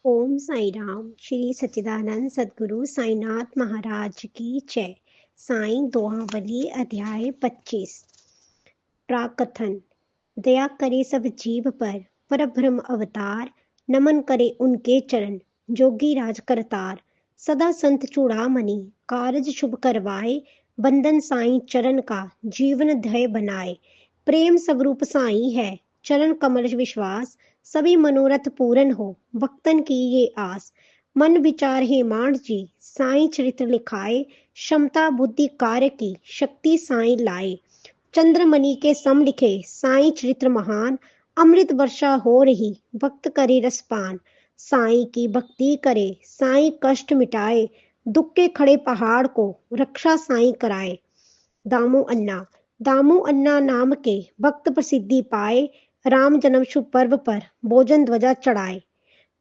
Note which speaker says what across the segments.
Speaker 1: ओम साई राम। श्री सच्चिदानंद सदगुरु साईनाथ महाराज की जय। साईं दोहावली अध्याय 25। प्राकथन। दया करे सब जीव पर, परब्रह्म अवतार। नमन करे उनके चरण, जोगी राज करतार। सदा संत चूड़ामणि, कारज शुभ करवाए। बंधन साईं चरण का, जीवन ध्येय बनाए। प्रेम स्वरूप साईं है, चरण कमल विश्वास। सभी मनोरथ पूर्ण हो, भक्तन की ये आस। मन विचार हेमांड जी, साईं चरित्र लिखाए। क्षमता बुद्धि कार्य की, शक्ति साईं लाए। चंद्रमणि के सम लिखे, साईं चरित्र महान। अमृत वर्षा हो रही, भक्त करे रसपान। साईं की भक्ति करे, साईं कष्ट मिटाए। दुख के खड़े पहाड़ को, रक्षा साईं कराए। दामू अन्ना। दामू अन्ना नाम के भक्त प्रसिद्धि पाए। राम जन्म शुभ पर्व पर, भोजन ध्वजा चढ़ाए।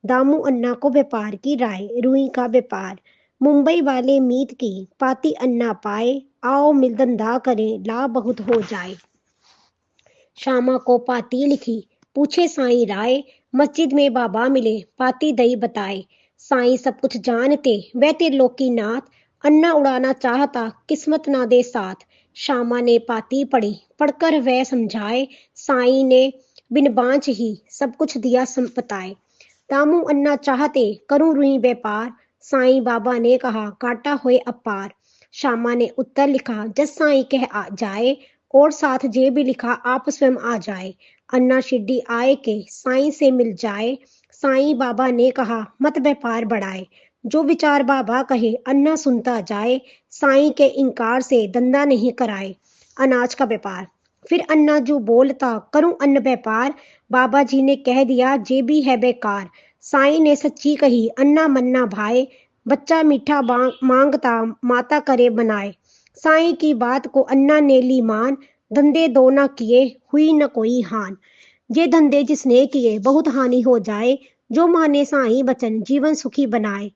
Speaker 1: दामू अन्ना को व्यापार की राय, रुई का व्यापार। मुंबई वाले मीत की, पाती अन्ना पाए। आओ मिल धंधा करें, लाभ बहुत हो जाए। श्यामा को पाती लिखी, पूछे साईं राय। मस्जिद में बाबा मिले, पाती दई बताए। साईं सब कुछ जानते, वह त्रिलोकी नाथ। अन्ना उड़ाना चाहता, किस्मत ना दे साथ। श्यामा ने पाती पढ़ी, पढ़कर वह समझाए। साईं ने बिन बांझ ही, सब कुछ दिया बताए। दामू अन्ना चाहते, करूं रुई व्यापार। साईं बाबा ने कहा, काटा होए अपार। श्यामा ने उत्तर लिखा, जस साईं कह आ जाए। और साथ जे भी लिखा, आप स्वयं आ जाए। अन्ना शिरडी आए के, साईं से मिल जाए। साईं बाबा ने कहा, मत व्यापार बढ़ाए। जो विचार बाबा कहे, अन्ना सुनता जाए। साईं के इंकार से धंधा नहीं कराए। अनाज का व्यापार। फिर अन्ना जो बोलता, करूं अन्न व्यापार। बाबा जी ने कह दिया, जे भी है बेकार। साईं ने सच्ची कही, अन्ना मन्ना भाए। बच्चा मीठा मांगता, माता करे बनाए। साईं की बात को अन्ना ने ली मान। धंधे दो न किए, हुई न कोई हान। ये धंधे जिसने किए, बहुत हानि हो जाए। जो माने साईं बचन, जीवन सुखी बनाए।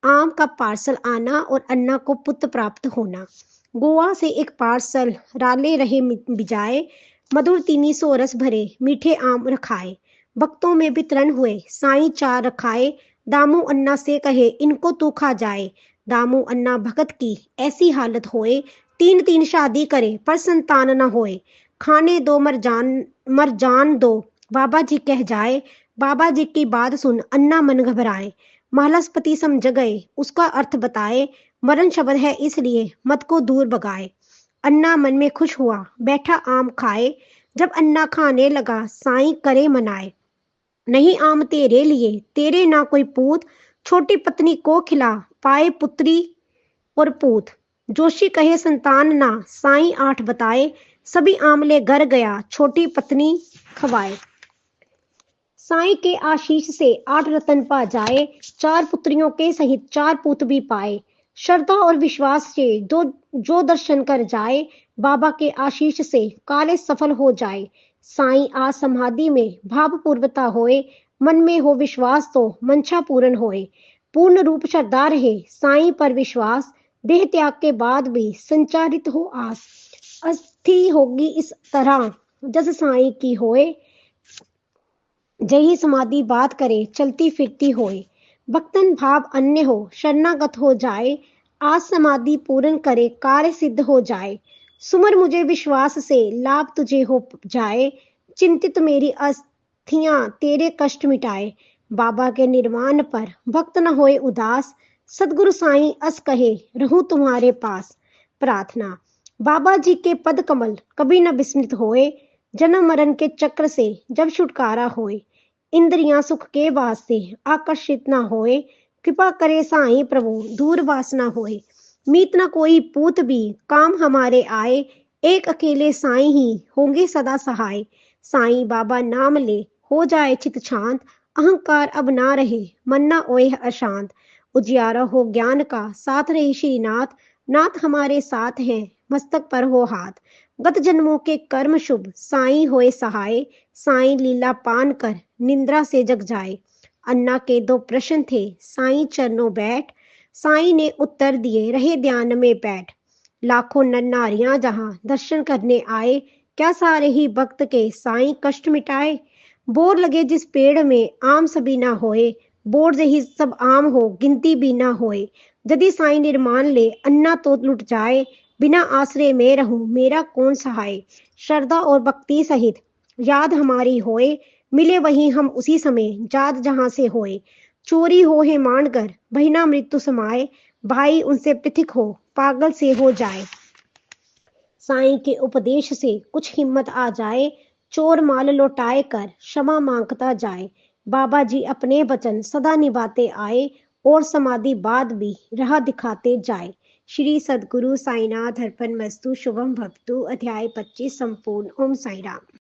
Speaker 1: आम का पार्सल आना और अन्ना को पुत्र प्राप्त होना। गोवा से एक पार्सल, राले रहे बिजाए। मधुर तीनी सो रस भरे, मीठे आम रखाए। भक्तों में वितरण हुए, साईं चार रखाए। दामू अन्ना से कहे, इनको तू खा जाए। दामू अन्ना भगत की ऐसी हालत होए। तीन तीन शादी करे, पर संतान न होए। खाने दो मर जान दो, बाबा जी कह जाए। बाबा जी की बात सुन, अन्ना मन घबराए। मालसपति समझ गए, उसका अर्थ बताए। मरण शब्द है इसलिए, मत को दूर भगाए। अन्ना मन में खुश हुआ, बैठा आम खाए। जब अन्ना खाने लगा, साईं करे मनाए। नहीं आम तेरे लिए, तेरे ना कोई पूत। छोटी पत्नी को खिला, पाए पुत्री और पूत। जोशी कहे संतान ना, साईं आठ बताए। सभी आमले घर गया, छोटी पत्नी खवाए। साईं के आशीष से आठ रतन पा जाए। चार पुत्रियों के सहित चार पूत भी पाए। श्रद्धा और विश्वास से जो दर्शन कर जाए, बाबा के आशीष से कार्य सफल हो जाए। साईं आ समाधि में भाव पूर्वता होए। मन में हो विश्वास तो मंशा पूर्ण होए। पूर्ण रूप श्रद्धा रहे, साईं पर विश्वास। देह त्याग के बाद भी संचारित हो आस। अस्थि होगी इस तरह, जस साईं की होए। जही समाधि बात करे, चलती फिरती होए। भक्तन भाव अन्य हो, शरणागत हो जाए। आज समाधि पूर्ण करे, कार्य सिद्ध हो जाए। सुमर मुझे विश्वास से, लाभ तुझे हो जाए। चिंतित मेरी अस्थियां, तेरे कष्ट मिटाए। बाबा के निर्वाण पर भक्त न होए उदास। सदगुरु साईं अस कहे, रहूं तुम्हारे पास। प्रार्थना। बाबा जी के पद कमल कभी न विस्मृत होए। जन्म मरण के चक्र से जब छुटकारा होए। इंद्रियां सुख के वास्ते आकर्षित न होए। कृपा करे साईं प्रभु, दूर वासना होए। मीत न कोई पूत भी, काम हमारे आए। एक अकेले साईं ही होंगे सदा सहाय। साईं बाबा नाम ले, हो जाए चित शांत। अहंकार अब ना रहे, मन ना ओए अशांत। उजियारा हो ज्ञान का, साथ रहे श्रीनाथ। नाथ हमारे साथ हैं, मस्तक पर हो हाथ। गत जन्मों के कर्म शुभ, साईं होए सहाय। साईं लीला पान कर, निंद्रा से जग जाए। अन्ना के दो प्रश्न थे, साईं चरणों बैठ। साईं ने उत्तर दिए, रहे ध्यान में बैठ। लाखों नर नारियां जहां दर्शन करने आए। क्या सारे ही भक्त के साईं कष्ट मिटाए। बोर लगे जिस पेड़ में, आम सभी ना होए। बोर्ड जही सब आम हो गिनती भी ना होए। यदि साईं निर्माण ले अन्ना तो लुट जाए, बिना आश्रय में रहूं मेरा कौन सहाय। श्रद्धा और भक्ति सहित याद हमारी होए, मिले वहीं हम उसी समय जात जहां से होए। चोरी हो है मान कर बहिना मृत्यु समाए, भाई उनसे पृथक हो पागल से हो जाए। साईं के उपदेश से कुछ हिम्मत आ जाए, चोर माल लौटाए कर क्षमा मांगता जाए। बाबा जी अपने वचन सदा निभाते आए, और समाधि बाद भी राह दिखाते जाए। श्री सद्गुरु साईनाथ अर्पण मस्तु। शुभम भवतु। अध्याय 25 संपूर्ण। ओम साई राम।